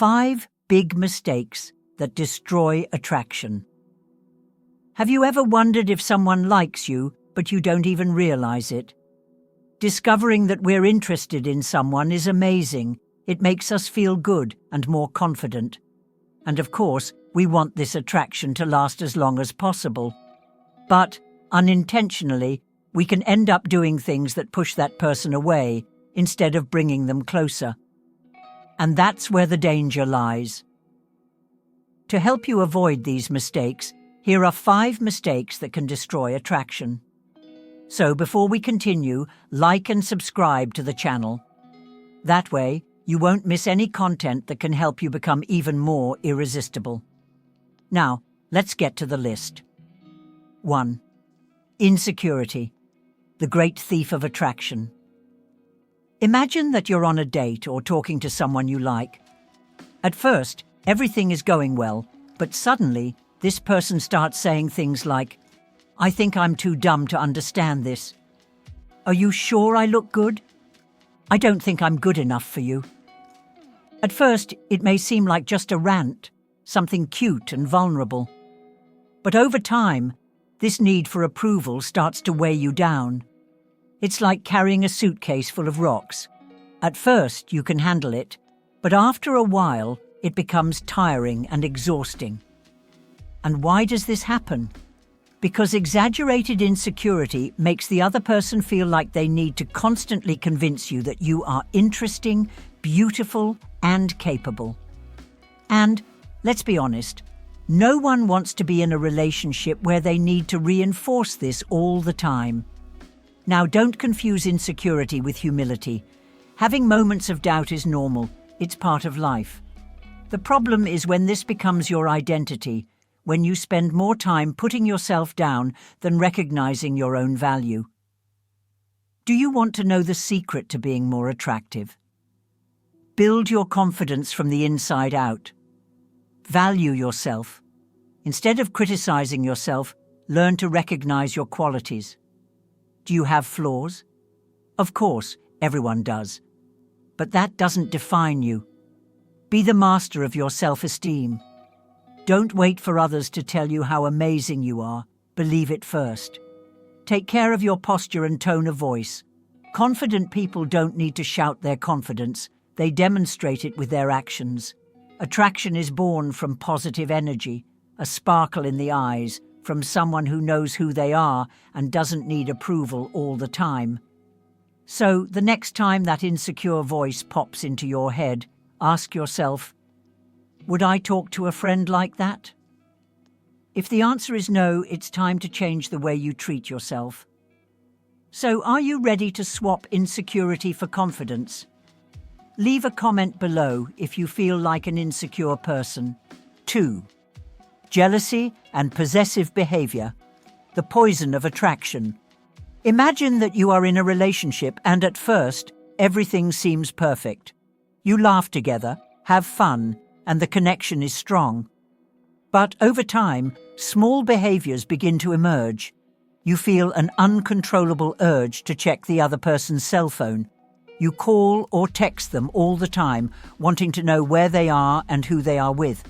5 big mistakes that destroy attraction. Have you ever wondered if someone likes you, but you don't even realize it? Discovering that we're interested in someone is amazing. It makes us feel good and more confident. And of course, we want this attraction to last as long as possible. But, unintentionally, we can end up doing things that push that person away instead of bringing them closer. And that's where the danger lies. To help you avoid these mistakes, here are 5 mistakes that can destroy attraction. So before we continue, like and subscribe to the channel. That way, you won't miss any content that can help you become even more irresistible. Now, let's get to the list. 1. Insecurity, the great thief of attraction. Imagine that you're on a date or talking to someone you like. At first, everything is going well, but suddenly, this person starts saying things like, "I think I'm too dumb to understand this. Are you sure I look good? I don't think I'm good enough for you." At first, it may seem like just a rant, something cute and vulnerable. But over time, this need for approval starts to weigh you down. It's like carrying a suitcase full of rocks. At first, you can handle it, but after a while, it becomes tiring and exhausting. And why does this happen? Because exaggerated insecurity makes the other person feel like they need to constantly convince you that you are interesting, beautiful, and capable. And, let's be honest, no one wants to be in a relationship where they need to reinforce this all the time. Now, don't confuse insecurity with humility. Having moments of doubt is normal. It's part of life. The problem is when this becomes your identity, when you spend more time putting yourself down than recognizing your own value. Do you want to know the secret to being more attractive? Build your confidence from the inside out. Value yourself. Instead of criticizing yourself, learn to recognize your qualities. Do you have flaws? Of course, everyone does. But that doesn't define you. Be the master of your self-esteem. Don't wait for others to tell you how amazing you are. Believe it first. Take care of your posture and tone of voice. Confident people don't need to shout their confidence. They demonstrate it with their actions. Attraction is born from positive energy, a sparkle in the eyes, from someone who knows who they are and doesn't need approval all the time. So, the next time that insecure voice pops into your head, ask yourself, would I talk to a friend like that? If the answer is no, it's time to change the way you treat yourself. So, are you ready to swap insecurity for confidence? Leave a comment below if you feel like an insecure person. 2. Jealousy and possessive behavior, the poison of attraction. Imagine that you are in a relationship and at first, everything seems perfect. You laugh together, have fun, and the connection is strong. But over time, small behaviors begin to emerge. You feel an uncontrollable urge to check the other person's cell phone. You call or text them all the time, wanting to know where they are and who they are with.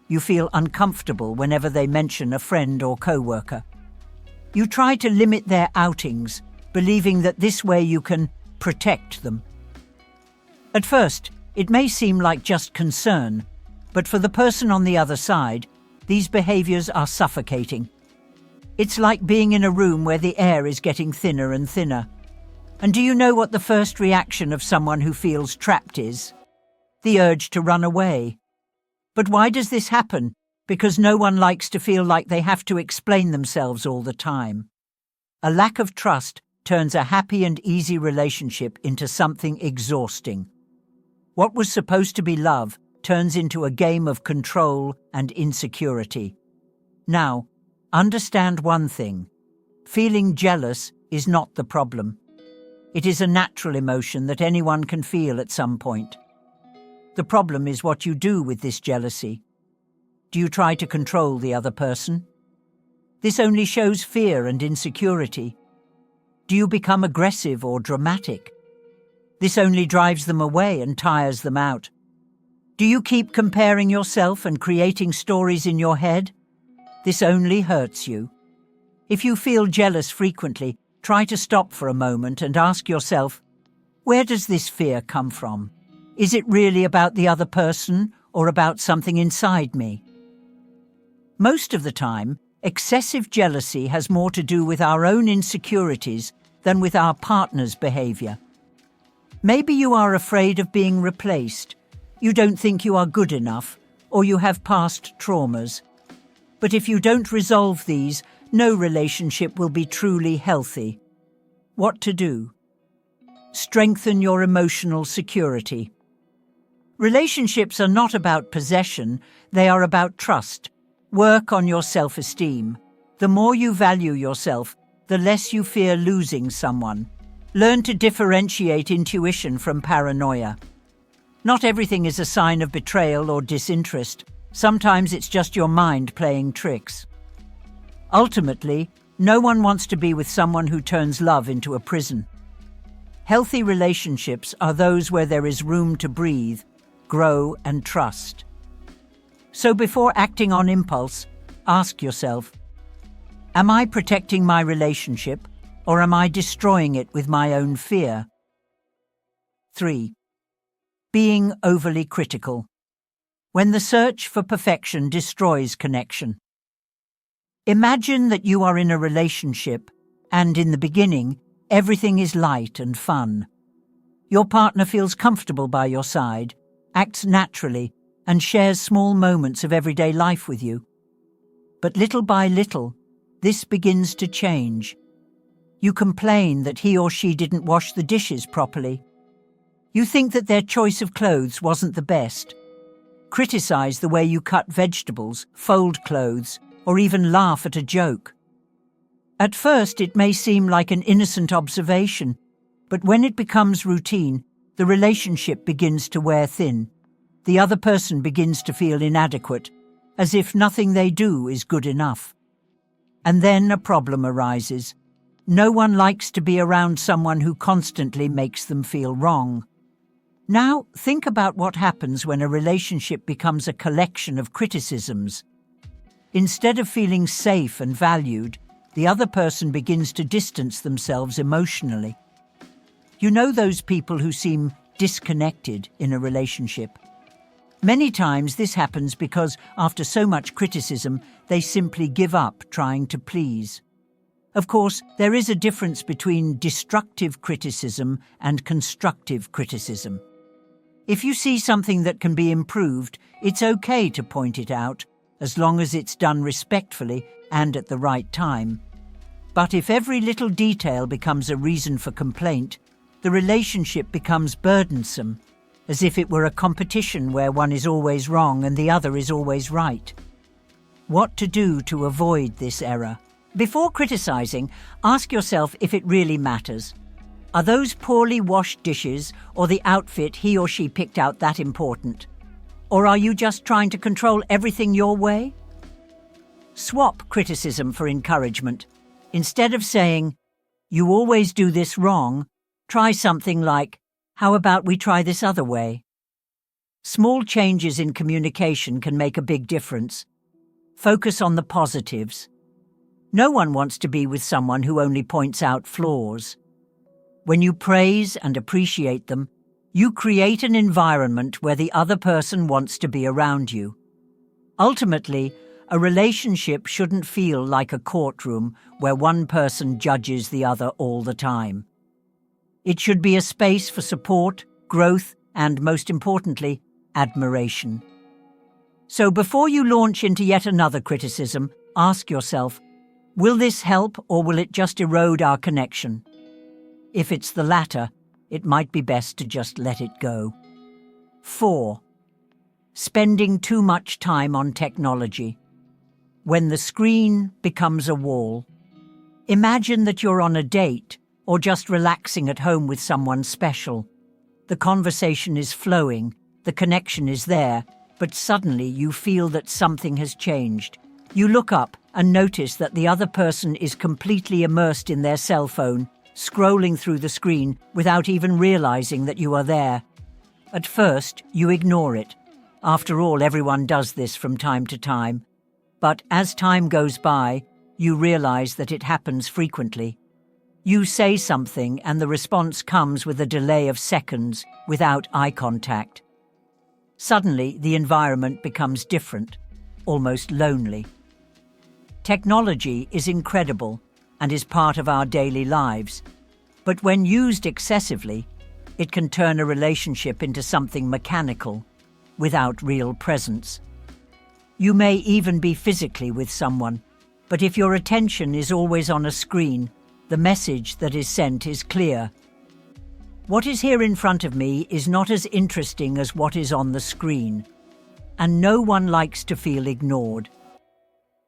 You feel uncomfortable whenever they mention a friend or co-worker. You try to limit their outings, believing that this way you can protect them. At first, it may seem like just concern, but for the person on the other side, these behaviors are suffocating. It's like being in a room where the air is getting thinner and thinner. And do you know what the first reaction of someone who feels trapped is? The urge to run away. But why does this happen? Because no one likes to feel like they have to explain themselves all the time. A lack of trust turns a happy and easy relationship into something exhausting. What was supposed to be love turns into a game of control and insecurity. Now, understand one thing. Feeling jealous is not the problem. It is a natural emotion that anyone can feel at some point. The problem is what you do with this jealousy. Do you try to control the other person? This only shows fear and insecurity. Do you become aggressive or dramatic? This only drives them away and tires them out. Do you keep comparing yourself and creating stories in your head? This only hurts you. If you feel jealous frequently, try to stop for a moment and ask yourself, where does this fear come from? Is it really about the other person or about something inside me? Most of the time, excessive jealousy has more to do with our own insecurities than with our partner's behavior. Maybe you are afraid of being replaced. You don't think you are good enough, or you have past traumas. But if you don't resolve these, no relationship will be truly healthy. What to do? Strengthen your emotional security. Relationships are not about possession, they are about trust. Work on your self-esteem. The more you value yourself, the less you fear losing someone. Learn to differentiate intuition from paranoia. Not everything is a sign of betrayal or disinterest. Sometimes it's just your mind playing tricks. Ultimately, no one wants to be with someone who turns love into a prison. Healthy relationships are those where there is room to breathe, grow, and trust. So before acting on impulse, ask yourself, am I protecting my relationship, or am I destroying it with my own fear? 3. Being overly critical. When the search for perfection destroys connection. Imagine that you are in a relationship, and in the beginning, everything is light and fun. Your partner feels comfortable by your side, acts naturally, and shares small moments of everyday life with you. But little by little, this begins to change. You complain that he or she didn't wash the dishes properly. You think that their choice of clothes wasn't the best. Criticize the way you cut vegetables, fold clothes, or even laugh at a joke. At first, it may seem like an innocent observation, but when it becomes routine, the relationship begins to wear thin. The other person begins to feel inadequate, as if nothing they do is good enough. And then a problem arises. No one likes to be around someone who constantly makes them feel wrong. Now, think about what happens when a relationship becomes a collection of criticisms. Instead of feeling safe and valued, the other person begins to distance themselves emotionally. You know those people who seem disconnected in a relationship? Many times this happens because, after so much criticism, they simply give up trying to please. Of course, there is a difference between destructive criticism and constructive criticism. If you see something that can be improved, it's okay to point it out, as long as it's done respectfully and at the right time. But if every little detail becomes a reason for complaint, the relationship becomes burdensome, as if it were a competition where one is always wrong and the other is always right. What to do to avoid this error? Before criticizing, ask yourself if it really matters. Are those poorly washed dishes or the outfit he or she picked out that important? Or are you just trying to control everything your way? Swap criticism for encouragement. Instead of saying, "You always do this wrong," try something like, "How about we try this other way?" Small changes in communication can make a big difference. Focus on the positives. No one wants to be with someone who only points out flaws. When you praise and appreciate them, you create an environment where the other person wants to be around you. Ultimately, a relationship shouldn't feel like a courtroom where one person judges the other all the time. It should be a space for support, growth, and, most importantly, admiration. So before you launch into yet another criticism, ask yourself, will this help or will it just erode our connection? If it's the latter, it might be best to just let it go. 4. Spending too much time on technology. When the screen becomes a wall. Imagine that you're on a date or just relaxing at home with someone special. The conversation is flowing, the connection is there, but suddenly you feel that something has changed. You look up and notice that the other person is completely immersed in their cell phone, scrolling through the screen without even realizing that you are there. At first, you ignore it. After all, everyone does this from time to time. But as time goes by, you realize that it happens frequently. You say something and the response comes with a delay of seconds without eye contact. Suddenly, the environment becomes different, almost lonely. Technology is incredible and is part of our daily lives, but when used excessively, it can turn a relationship into something mechanical, without real presence. You may even be physically with someone, but if your attention is always on a screen, the message that is sent is clear. What is here in front of me is not as interesting as what is on the screen, and no one likes to feel ignored.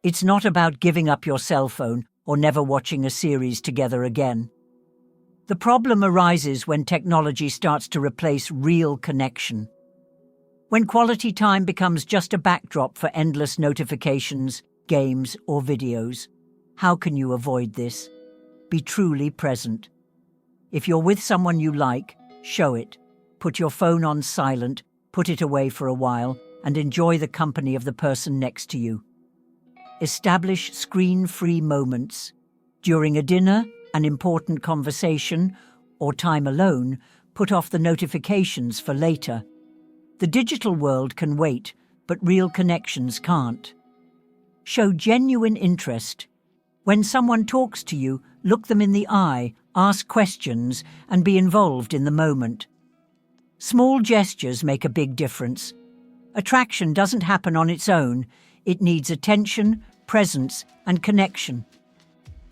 It's not about giving up your cell phone or never watching a series together again. The problem arises when technology starts to replace real connection. When quality time becomes just a backdrop for endless notifications, games, or videos. How can you avoid this? Be truly present. If you're with someone you like, show it. Put your phone on silent, put it away for a while, and enjoy the company of the person next to you. Establish screen-free moments. During a dinner, an important conversation, or time alone, put off the notifications for later. The digital world can wait, but real connections can't. Show genuine interest. When someone talks to you, look them in the eye, ask questions, and be involved in the moment. Small gestures make a big difference. Attraction doesn't happen on its own. It needs attention, presence, and connection.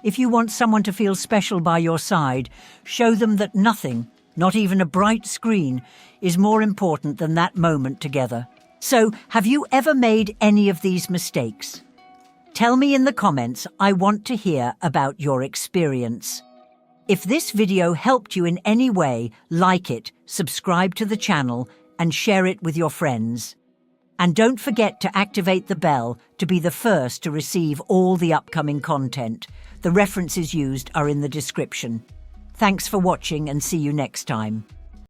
If you want someone to feel special by your side, show them that nothing, not even a bright screen, is more important than that moment together. So, have you ever made any of these mistakes? Tell me in the comments. I want to hear about your experience. If this video helped you in any way, like it, subscribe to the channel, and share it with your friends. And don't forget to activate the bell to be the first to receive all the upcoming content. The references used are in the description. Thanks for watching and see you next time.